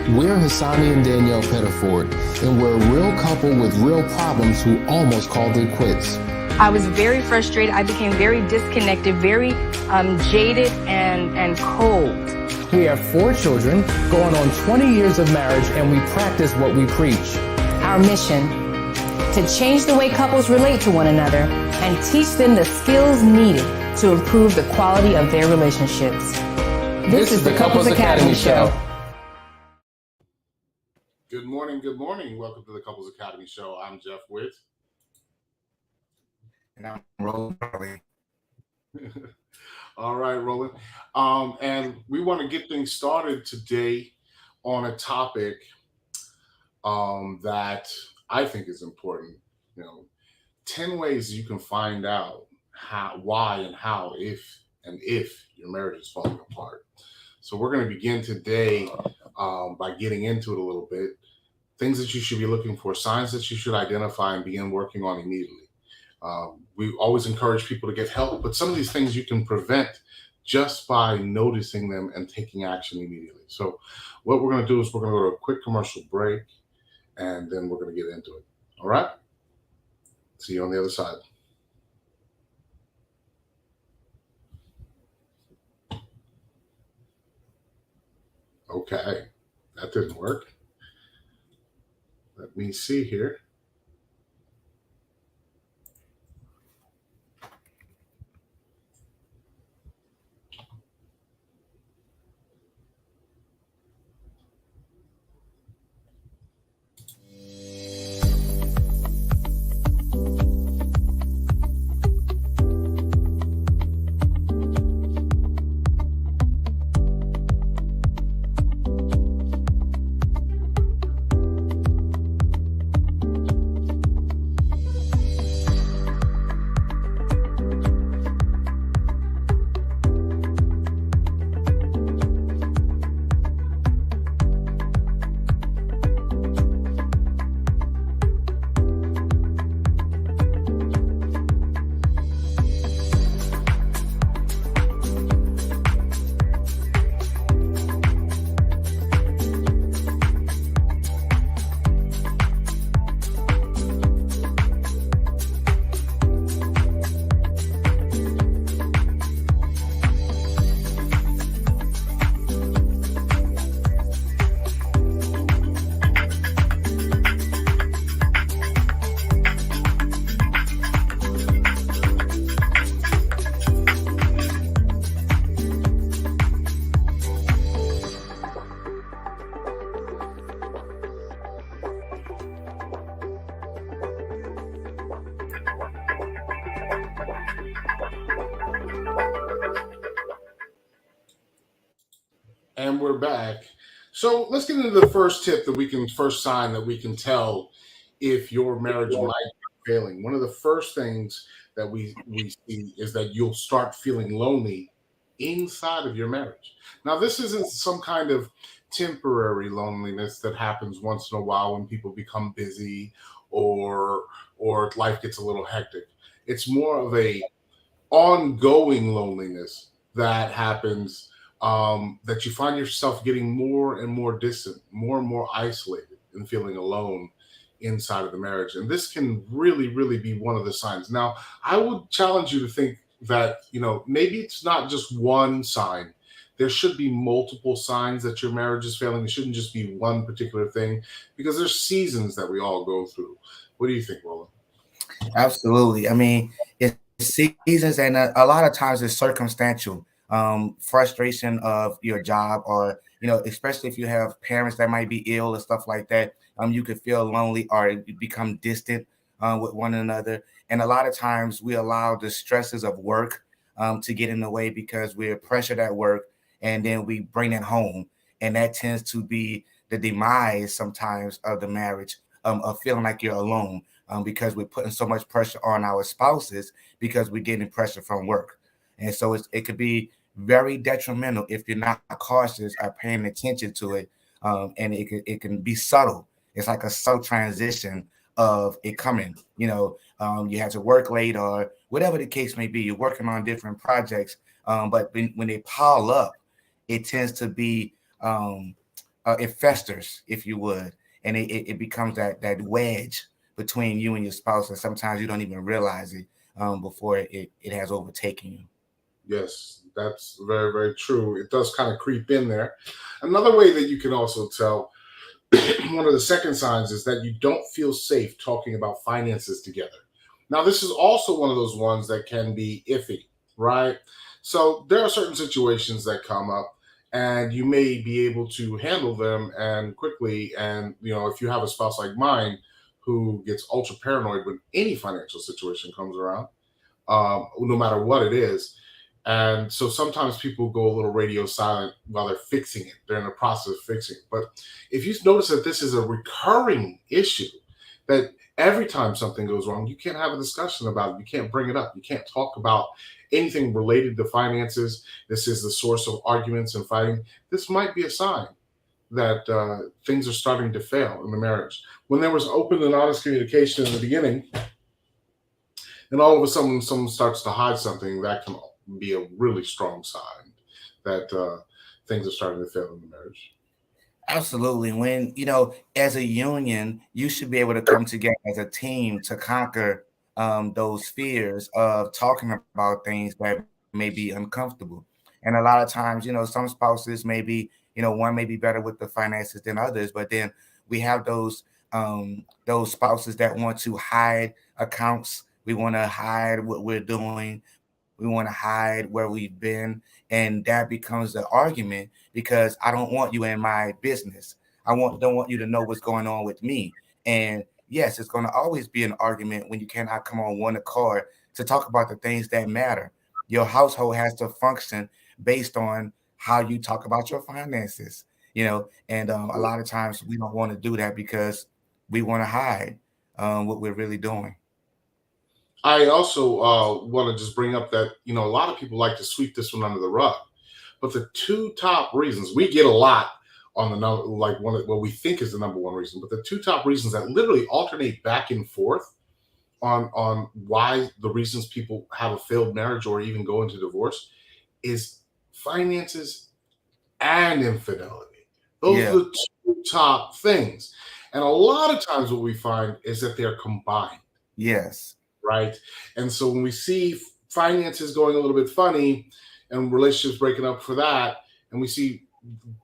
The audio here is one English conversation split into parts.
We're Hassani and Danielle Pettiford, and we're a real couple with real problems who almost called it quits. I was very frustrated. I became very disconnected, very jaded and cold. We have 4 children, going on 20 years of marriage, and we practice what we preach. Our mission, to change the way couples relate to one another and teach them the skills needed to improve the quality of their relationships. This is the Couples Academy Show. Good morning, good morning. Welcome to the Couples Academy Show. I'm Jeff Witt. And I'm Roland. All right, Roland. And we want to get things started today on a topic that I think is important. 10 ways you can find out why and how, if your marriage is falling apart. So we're going to begin today by getting into it a little bit. Things that you should be looking for, signs that you should identify and begin working on immediately. We always encourage people to get help, but some of these things you can prevent just by noticing them and taking action immediately. So what we're going to do is we're going to go to a quick commercial break, and then we're going to get into it. All right? See you on the other side. Okay, that didn't work. Let me see here. And we're back. So let's get into the first tip first sign that we can tell if your marriage might be failing. One of the first things that we see is that you'll start feeling lonely inside of your marriage. Now, this isn't some kind of temporary loneliness that happens once in a while when people become busy or life gets a little hectic. It's more of a ongoing loneliness that happens, that you find yourself getting more and more distant, more and more isolated, and feeling alone inside of the marriage. And this can really, really be one of the signs. Now, I would challenge you to think that, maybe it's not just one sign. There should be multiple signs that your marriage is failing. It shouldn't just be one particular thing, because there's seasons that we all go through. What do you think, Roland? Absolutely. I mean, it's seasons, and a lot of times it's circumstantial. Frustration of your job, or especially if you have parents that might be ill or stuff like that, you could feel lonely or become distant with one another. And a lot of times we allow the stresses of work to get in the way, because we're pressured at work, and then we bring it home, and that tends to be the demise sometimes of the marriage, of feeling like you're alone, because we're putting so much pressure on our spouses because we're getting pressure from work. And so it could be very detrimental if you're not cautious or paying attention to it. And it can be subtle. It's like a subtle transition of it coming. You have to work late or whatever the case may be. You're working on different projects, but when they pile up, it tends to be it festers, if you would, and it becomes that wedge between you and your spouse, and sometimes you don't even realize it before it has overtaken you. Yes, that's very, very true. It does kind of creep in there. Another way that you can also tell, one of the second signs, is that you don't feel safe talking about finances together. Now, this is also one of those ones that can be iffy, right? So there are certain situations that come up, and you may be able to handle them and quickly. And if you have a spouse like mine who gets ultra paranoid when any financial situation comes around, no matter what it is. And so sometimes people go a little radio silent while they're fixing it. They're in the process of fixing it. But if you notice that this is a recurring issue, that every time something goes wrong, you can't have a discussion about it. You can't bring it up. You can't talk about anything related to finances. This is the source of arguments and fighting. This might be a sign that things are starting to fail in the marriage. When there was open and honest communication in the beginning, and all of a sudden someone starts to hide something, that can be a really strong sign that things are starting to fail in the marriage. Absolutely. When, as a union, you should be able to come together as a team to conquer those fears of talking about things that may be uncomfortable. And a lot of times, some spouses may be, one may be better with the finances than others, but then we have those spouses that want to hide accounts. We want to hide what we're doing. We want to hide where we've been. And that becomes the argument because I don't want you in my business. Don't want you to know what's going on with me. And yes, it's going to always be an argument when you cannot come on one accord to talk about the things that matter. Your household has to function based on how you talk about your finances, and a lot of times we don't want to do that because we want to hide what we're really doing. I also want to just bring up that a lot of people like to sweep this one under the rug, but the two top reasons we get a lot on the number, like one of what we think is the number one reason, but the two top reasons that literally alternate back and forth on why the reasons people have a failed marriage or even go into divorce is finances and infidelity. Those Yeah. are the two top things. And a lot of times what we find is that they're combined, Yes. right? And so when we see finances going a little bit funny and relationships breaking up for that, and we see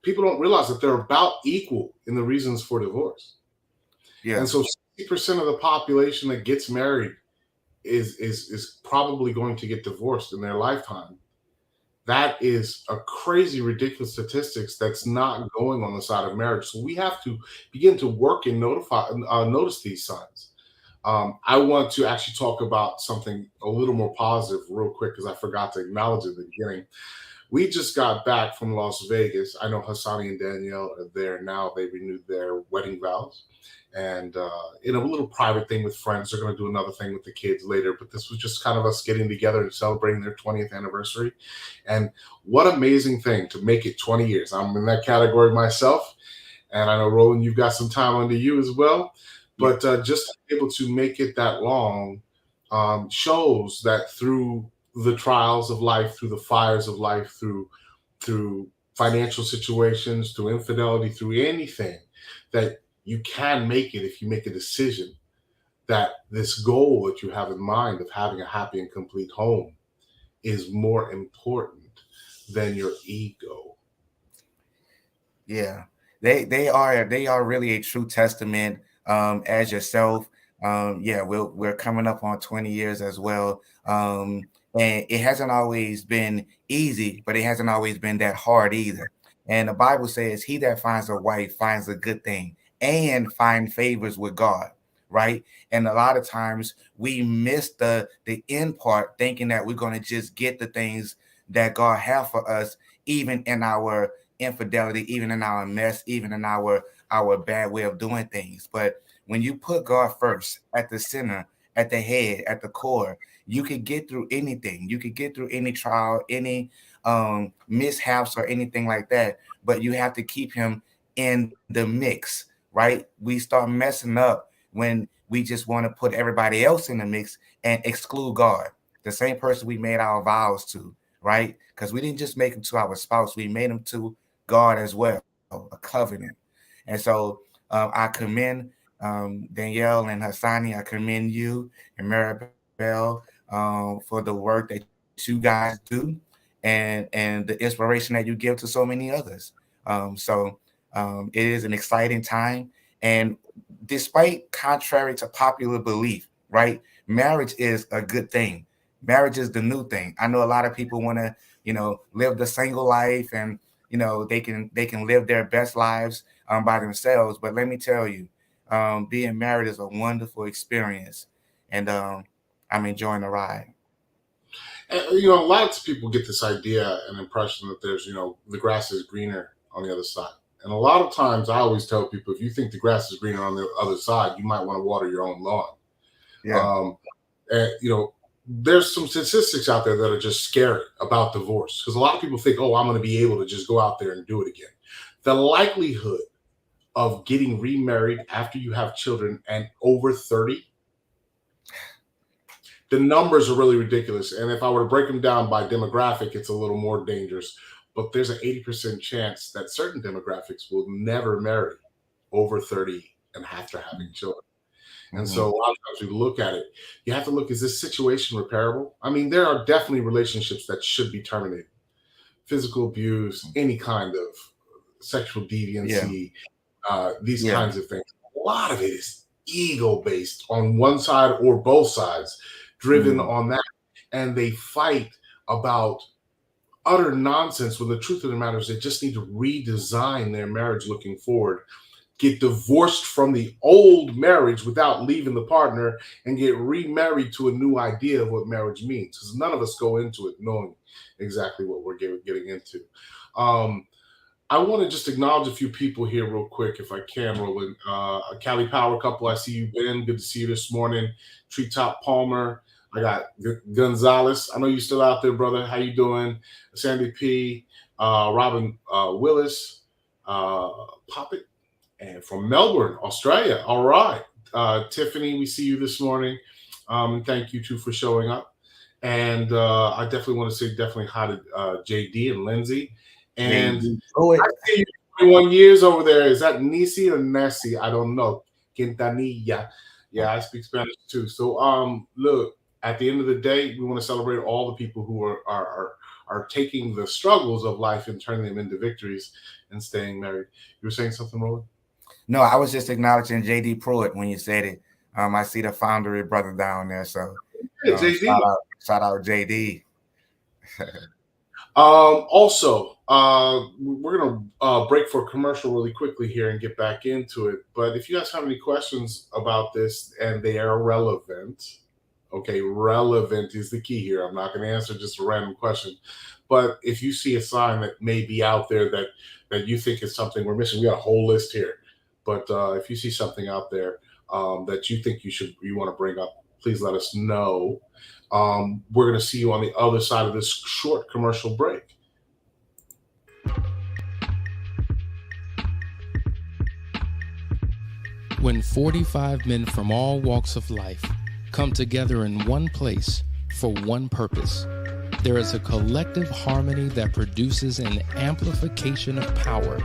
people don't realize that they're about equal in the reasons for divorce. Yeah. And so 60% of the population that gets married is probably going to get divorced in their lifetime. That is a crazy, ridiculous statistics that's not going on the side of marriage. So we have to begin to work and notice these signs. I want to actually talk about something a little more positive real quick because I forgot to acknowledge it at the beginning. We just got back from Las Vegas. I know Hassani and Danielle are there now. They renewed their wedding vows. And in a little private thing with friends, they're going to do another thing with the kids later. But this was just kind of us getting together and celebrating their 20th anniversary. And what amazing thing to make it 20 years. I'm in that category myself. And I know, Roland, you've got some time under you as well. But just to be able to make it that long shows that through the trials of life, through the fires of life, through financial situations, through infidelity, through anything, that you can make it if you make a decision that this goal that you have in mind of having a happy and complete home is more important than your ego. Yeah. They are really a true testament as yourself. Yeah, we're coming up on 20 years as well. And it hasn't always been easy, but it hasn't always been that hard either. And the Bible says, he that finds a wife finds a good thing and find favors with God, right? And a lot of times we miss the end part, thinking that we're going to just get the things that God has for us, even in our infidelity, even in our mess, even in our bad way of doing things. But when you put God first, at the center, at the head, at the core, you can get through anything. You can get through any trial, any mishaps or anything like that. But you have to keep him in the mix, right? We start messing up when we just want to put everybody else in the mix and exclude God, the same person we made our vows to, right? Because we didn't just make him to our spouse, we made him to God as well. a covenant. And so I commend Danielle and Hassani. I commend you and Maribel for the work that you guys do and the inspiration that you give to so many others. It is an exciting time. And despite contrary to popular belief, right, marriage is a good thing. Marriage is the new thing. I know a lot of people want to, live the single life and, they can live their best lives by themselves. But let me tell you, being married is a wonderful experience, and I'm enjoying the ride. And, a lot of people get this idea and impression that there's, the grass is greener on the other side. And a lot of times I always tell people, if you think the grass is greener on the other side, you might want to water your own lawn. Yeah. And, there's some statistics out there that are just scary about divorce, because a lot of people think, oh, I'm going to be able to just go out there and do it again. The likelihood of getting remarried after you have children and over 30, the numbers are really ridiculous. And if I were to break them down by demographic, it's a little more dangerous. But there's an 80% chance that certain demographics will never marry over 30 and after having children. And so a lot of times we look at it, you have to look, is this situation repairable? I mean, there are definitely relationships that should be terminated. Physical abuse, any kind of sexual deviancy, these kinds of things. A lot of it is ego-based on one side or both sides, driven on that. And they fight about utter nonsense when the truth of the matter is they just need to redesign their marriage looking forward, get divorced from the old marriage without leaving the partner, and get remarried to a new idea of what marriage means. Because none of us go into it knowing exactly what we're getting into. I want to just acknowledge a few people here real quick, if I can, Roland. Cali Power Couple, I see you, Ben. Good to see you this morning. Treetop Palmer. I got Gonzalez. I know you're still out there, brother. How you doing? Sandy P. Robin Willis. Poppet. And from Melbourne, Australia. All right. Tiffany, we see you this morning. Thank you, too, for showing up. And I definitely want to say hi to JD and Lindsay. And I see you 21 years over there. Is that Nisi or Nessie? I don't know. Quintanilla. Yeah, I speak Spanish, too. So, look, at the end of the day, we want to celebrate all the people who are taking the struggles of life and turning them into victories and staying married. You were saying something, Roland? No, I was just acknowledging JD Pruitt when you said it. I see the Foundry brother down there, so JD. Shout out JD. Also, we're gonna break for a commercial really quickly here and get back into it. But if you guys have any questions about this and they are relevant, okay, relevant is the key here. I'm not going to answer just a random question. But if you see a sign that may be out there that you think is something we're missing, we got a whole list here. But if you see something out there that you think you want to bring up, please let us know. We're going to see you on the other side of this short commercial break. When 45 men from all walks of life come together in one place for one purpose, there is a collective harmony that produces an amplification of power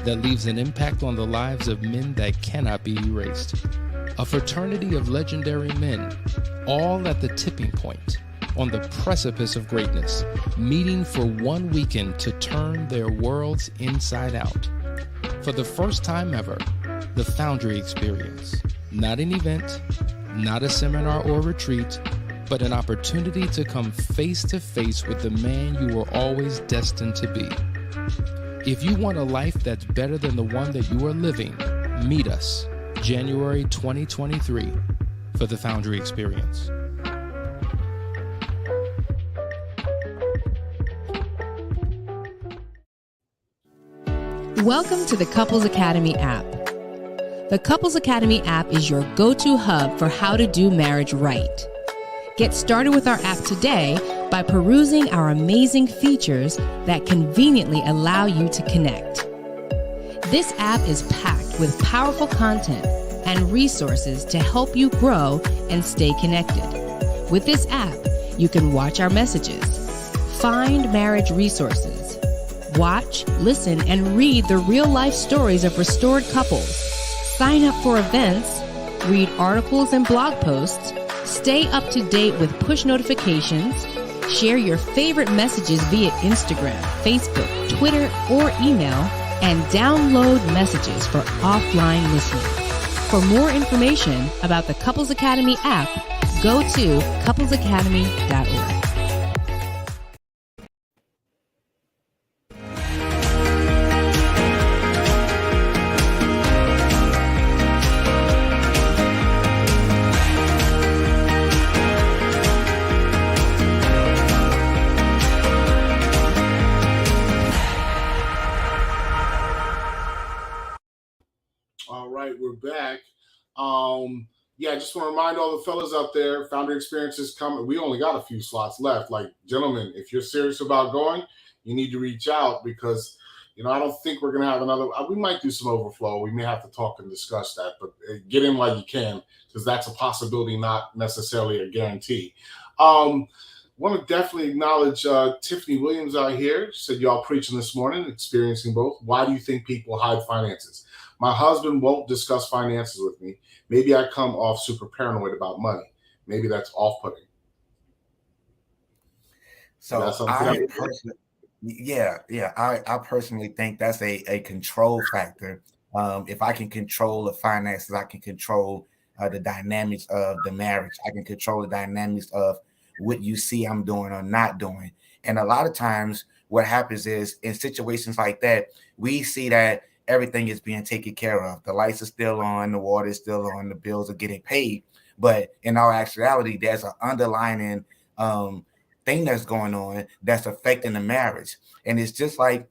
that leaves an impact on the lives of men that cannot be erased. A fraternity of legendary men, all at the tipping point, on the precipice of greatness, meeting for one weekend to turn their worlds inside out. For the first time ever, the Foundry Experience. Not an event, not a seminar or retreat, but an opportunity to come face to face with the man you were always destined to be. If you want a life that's better than the one that you are living, meet us January 2023 for the Foundry Experience. Welcome to the Couples Academy app. The Couples Academy app is your go-to hub for how to do marriage right. Get started with our app today by perusing our amazing features that conveniently allow you to connect. This app is packed with powerful content and resources to help you grow and stay connected. With this app, you can watch our messages, find marriage resources, Watch, listen, and read the real-life stories of restored couples. Sign up for events, read articles and blog posts, stay up to date with push notifications, share your favorite messages via Instagram, Facebook, Twitter, or email, and download messages for offline listening. For more information about the Couples Academy app, go to couplesacademy.org. All right, we're back. Yeah, I just want to remind all the fellas out there, Foundry Experience is coming. We only got a few slots left. Like, gentlemen, if you're serious about going, you need to reach out because, I don't think we're going to have another. We might do some overflow. We may have to talk and discuss that, but get in while you can because that's a possibility, not necessarily a guarantee. Want to definitely acknowledge Tiffany Williams out here. She said, y'all preaching this morning, experiencing both. Why do you think people hide finances? My husband won't discuss finances with me. Maybe I come off super paranoid about money. Maybe that's off-putting. So I personally think that's a control factor. If I can control the finances, I can control the dynamics of the marriage. I can control the dynamics of what you see I'm doing or not doing. And a lot of times what happens is in situations like that, we see that everything is being taken care of. The lights are still on, the water is still on, the bills are getting paid. But in all actuality, there's an underlying thing that's going on that's affecting the marriage. And it's just like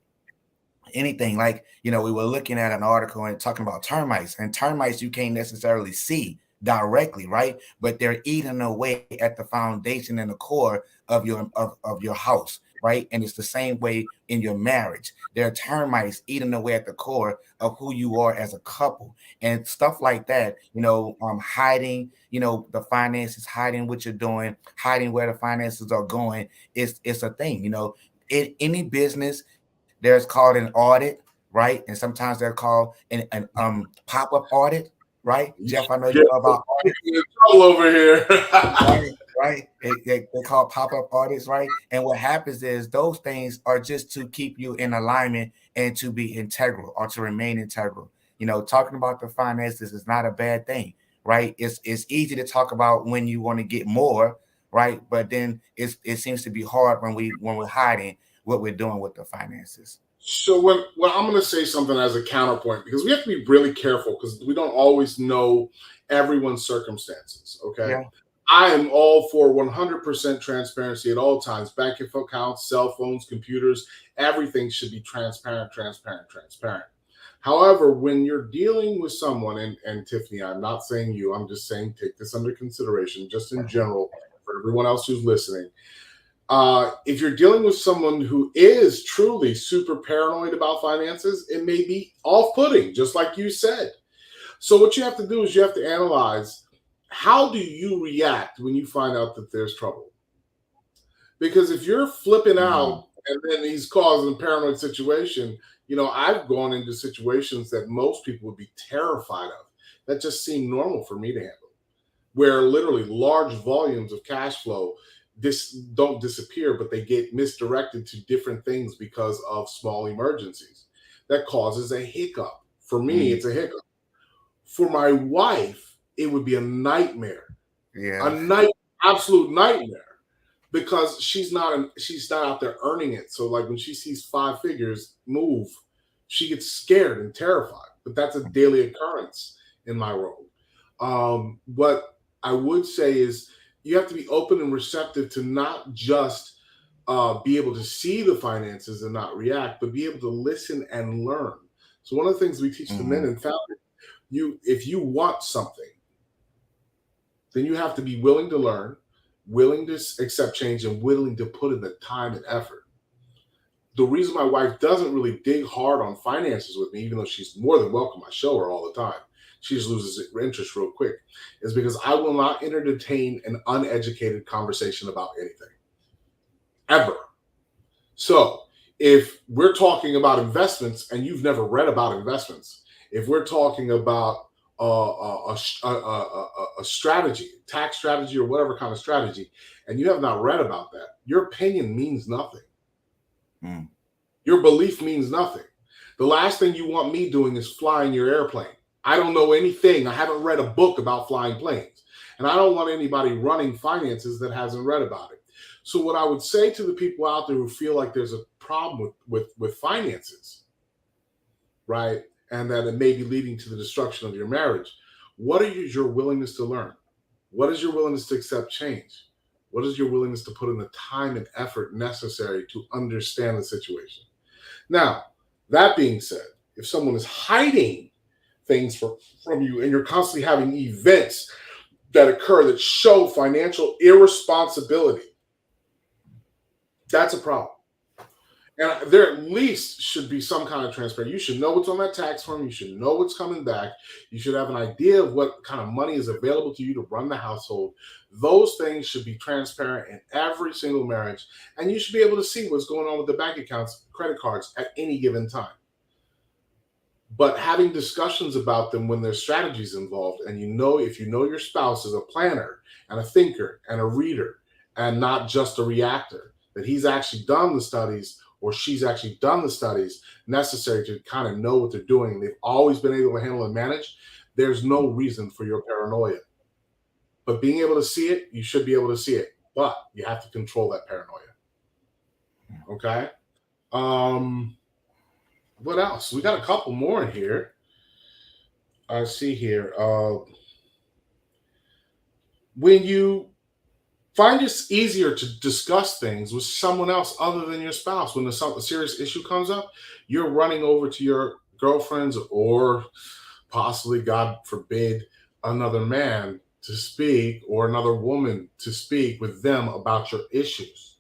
anything. Like, we were looking at an article and talking about termites. And termites you can't necessarily see directly, right? But they're eating away at the foundation and the core of your house. Right. And it's the same way in your marriage. There are termites eating away at the core of who you are as a couple and stuff like that, hiding, the finances, hiding what you're doing, hiding where the finances are going. It's a thing, in any business, there's called an audit, right? And sometimes they're called an pop-up audit, right? Jeff, I know you know about audits. All over here. Right. They call pop-up audits, right? And what happens is those things are just to keep you in alignment and to be integral or to remain integral. Talking about the finances is not a bad thing, right? It's easy to talk about when you want to get more, right? But then it seems to be hard when we're hiding what we're doing with the finances. So when I'm going to say something as a counterpoint, because we have to be really careful because we don't always know everyone's circumstances, okay? Yeah. I am all for 100% transparency at all times. Bank info accounts, cell phones, computers, everything should be transparent. However, when you're dealing with someone, and Tiffany, I'm not saying you, I'm just saying take this under consideration, just in general, for everyone else who's listening. If you're dealing with someone who is truly super paranoid about finances, it may be off-putting, just like you said. So what you have to do is you have to analyze, how do you react when you find out that there's trouble? Because if you're flipping out and then he's causing a paranoid situation, I've gone into situations that most people would be terrified of that just seem normal for me to handle, where literally large volumes of cash flow don't disappear, but they get misdirected to different things because of small emergencies. That causes a hiccup. For me, it's a hiccup. For my wife, it would be a nightmare. Yeah. Absolute nightmare. Because she's not out there earning it. So like when she sees 5 figures move, she gets scared and terrified. But that's a daily occurrence in my world. What I would say is you have to be open and receptive to not just be able to see the finances and not react, but be able to listen and learn. So one of the things we teach the men in Foundry, if you want something, then you have to be willing to learn, willing to accept change, and willing to put in the time and effort. The reason my wife doesn't really dig hard on finances with me, even though she's more than welcome, I show her all the time, she just loses interest real quick, is because I will not entertain an uneducated conversation about anything. Ever. So if we're talking about investments and you've never read about investments, if we're talking about a strategy, tax strategy, or whatever kind of strategy, and you have not read about that, your opinion means nothing. Your belief means nothing. The last thing you want me doing is flying your airplane. I don't know anything. I haven't read a book about flying planes. And I don't want anybody running finances that hasn't read about it. So what I would say to the people out there who feel like there's a problem with finances, right, and that it may be leading to the destruction of your marriage, what is your willingness to learn? What is your willingness to accept change? What is your willingness to put in the time and effort necessary to understand the situation? Now, that being said, if someone is hiding things from you and you're constantly having events that occur that show financial irresponsibility, that's a problem. And there at least should be some kind of transparency. You should know what's on that tax form. You should know what's coming back. You should have an idea of what kind of money is available to you to run the household. Those things should be transparent in every single marriage. And you should be able to see what's going on with the bank accounts, credit cards at any given time. But having discussions about them when there's strategies involved, and if you know your spouse is a planner and a thinker and a reader and not just a reactor, that he's actually done the studies or she's actually done the studies necessary to kind of know what they're doing, and they've always been able to handle and manage, there's no reason for your paranoia. But being able to see it, you should be able to see it. But you have to control that paranoia. Okay? What else? We got a couple more in here. I see here. When you find it's easier to discuss things with someone else other than your spouse, when a serious issue comes up, you're running over to your girlfriends or possibly, God forbid, another man to speak or another woman to speak with them about your issues,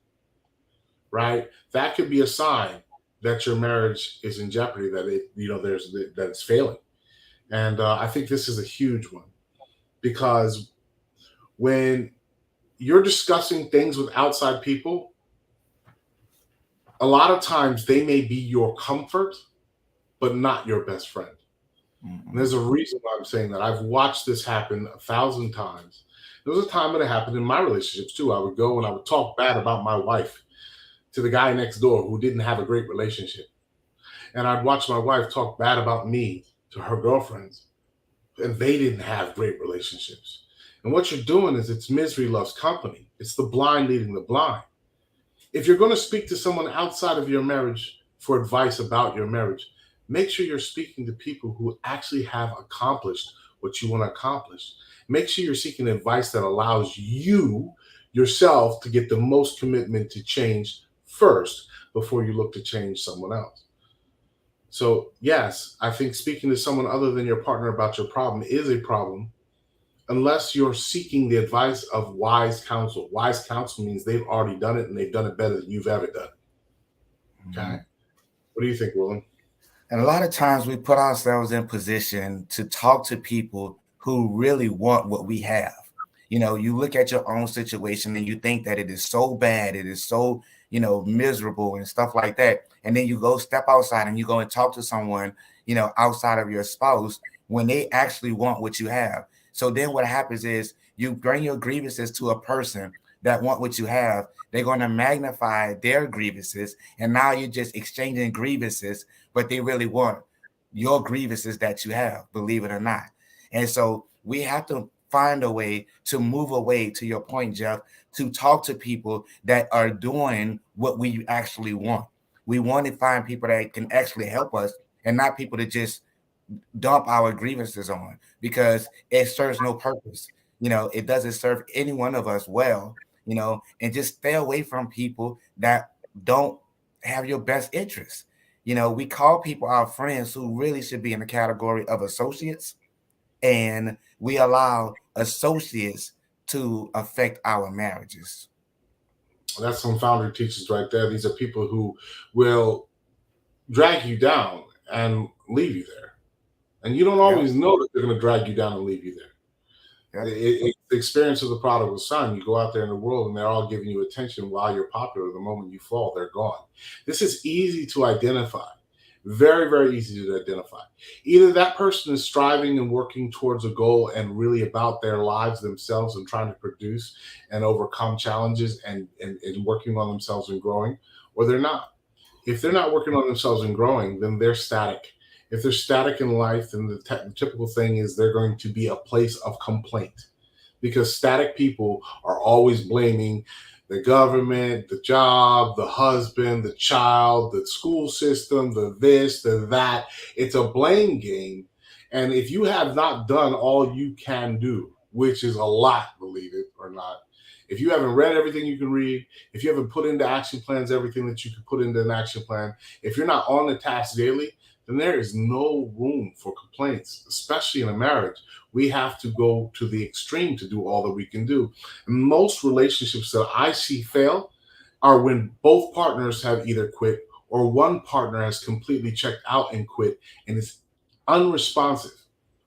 right? That could be a sign that your marriage is in jeopardy, that that it's failing. And I think this is a huge one, because when you're discussing things with outside people, a lot of times they may be your comfort, but not your best friend. And there's a reason why I'm saying that. I've watched this happen 1,000 times. There was a time when it happened in my relationships too. I would go and I would talk bad about my wife to the guy next door who didn't have a great relationship. And I'd watch my wife talk bad about me to her girlfriends, and they didn't have great relationships. And what you're doing is, it's misery loves company. It's the blind leading the blind. If you're going to speak to someone outside of your marriage for advice about your marriage, make sure you're speaking to people who actually have accomplished what you want to accomplish. Make sure you're seeking advice that allows you yourself to get the most commitment to change first before you look to change someone else. So yes, I think speaking to someone other than your partner about your problem is a problem, unless you're seeking the advice of wise counsel. Wise counsel means they've already done it and they've done it better than you've ever done it. Okay. What do you think, William? And a lot of times we put ourselves in position to talk to people who really want what we have. You look at your own situation and you think that it is so bad, it is so, miserable and stuff like that. And then you go step outside and you go and talk to someone, outside of your spouse, when they actually want what you have. So then what happens is you bring your grievances to a person that want what you have. They're going to magnify their grievances. And now you're just exchanging grievances, but they really want your grievances that you have, believe it or not. And so we have to find a way to move away, to your point, Jeff, to talk to people that are doing what we actually want. We want to find people that can actually help us, and not people that just dump our grievances on, because it serves no purpose. It doesn't serve any one of us well, and just stay away from people that don't have your best interests. We call people our friends who really should be in the category of associates, and we allow associates to affect our marriages. That's some Foundry teachers right there. These are people who will drag you down and leave you there. And you don't always know that they're going to drag you down and leave you there. It's the experience of the prodigal son. You go out there in the world and they're all giving you attention while you're popular. The moment you fall, they're gone. This is easy to identify. Very, very easy to identify. Either that person is striving and working towards a goal and really about their lives themselves and trying to produce and overcome challenges and working on themselves and growing, or they're not. If they're not working on themselves and growing, then they're static. If they're static in life, then the typical thing is they're going to be a place of complaint, because static people are always blaming the government, the job, the husband, the child, the school system, the this, the that. It's a blame game. And if you have not done all you can do, which is a lot, believe it or not, if you haven't read everything you can read, if you haven't put into action plans everything that you can put into an action plan, if you're not on the task daily, then there is no room for complaints, especially in a marriage. We have to go to the extreme to do all that we can do. And most relationships that I see fail are when both partners have either quit or one partner has completely checked out and quit and is unresponsive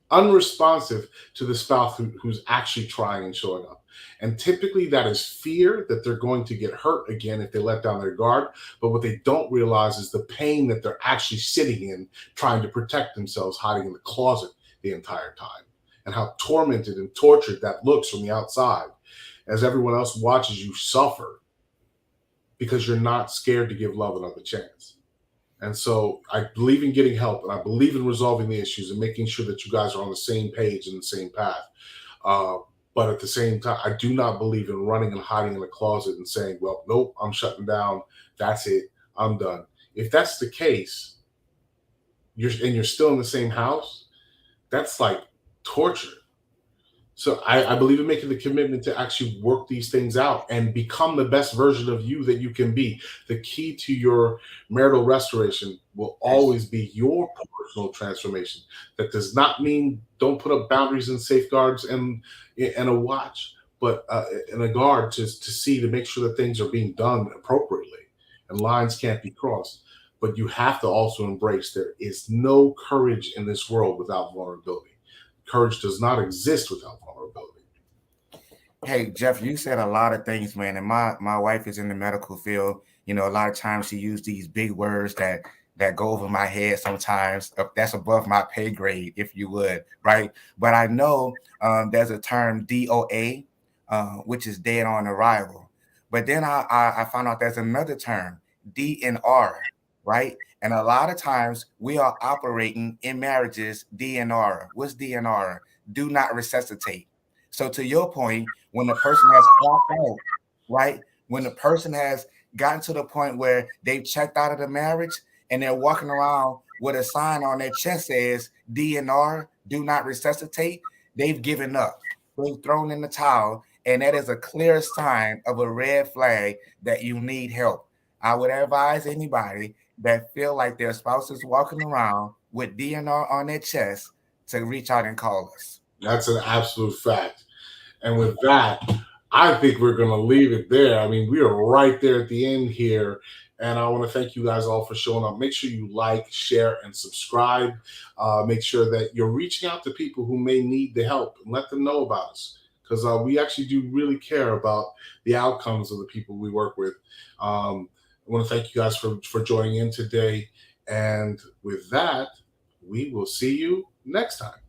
to the spouse who's actually trying and showing up. And typically that is fear that they're going to get hurt again if they let down their guard. But what they don't realize is the pain that they're actually sitting in, trying to protect themselves, hiding in the closet the entire time, and how tormented and tortured that looks from the outside as everyone else watches you suffer because you're not scared to give love another chance. And so I believe in getting help, and I believe in resolving the issues and making sure that you guys are on the same page and the same path. But at the same time, I do not believe in running and hiding in a closet and saying, well, nope, I'm shutting down. That's it. I'm done. If that's the case, you're still in the same house, that's like torture. So I believe in making the commitment to actually work these things out and become the best version of you that you can be. The key to your marital restoration will always be your personal transformation. That does not mean don't put up boundaries and safeguards and a watch, but and a guard to see, to make sure that things are being done appropriately and lines can't be crossed. But you have to also embrace there is no courage in this world without vulnerability. Courage does not exist without vulnerability. Hey, Jeff, you said a lot of things, man. And my wife is in the medical field. You know, a lot of times she used these big words that go over my head sometimes. That's above my pay grade, if you would, right? But I know there's a term DOA, which is dead on arrival. But then I found out there's another term, DNR, right? And a lot of times we are operating in marriages DNR. What's DNR? Do not resuscitate. So to your point, when the person has clocked out, right? When the person has gotten to the point where they've checked out of the marriage and they're walking around with a sign on their chest says DNR, do not resuscitate, they've given up. They've thrown in the towel, and that is a clear sign of a red flag that you need help. I would advise anybody that feel like their spouse is walking around with DNR on their chest to reach out and call us. That's an absolute fact. And with that, I think we're going to leave it there. I mean, we are right there at the end here. And I want to thank you guys all for showing up. Make sure you like, share, and subscribe. Make sure that you're reaching out to people who may need the help and let them know about us, because we actually do really care about the outcomes of the people we work with. I want to thank you guys for joining in today. And with that, we will see you next time.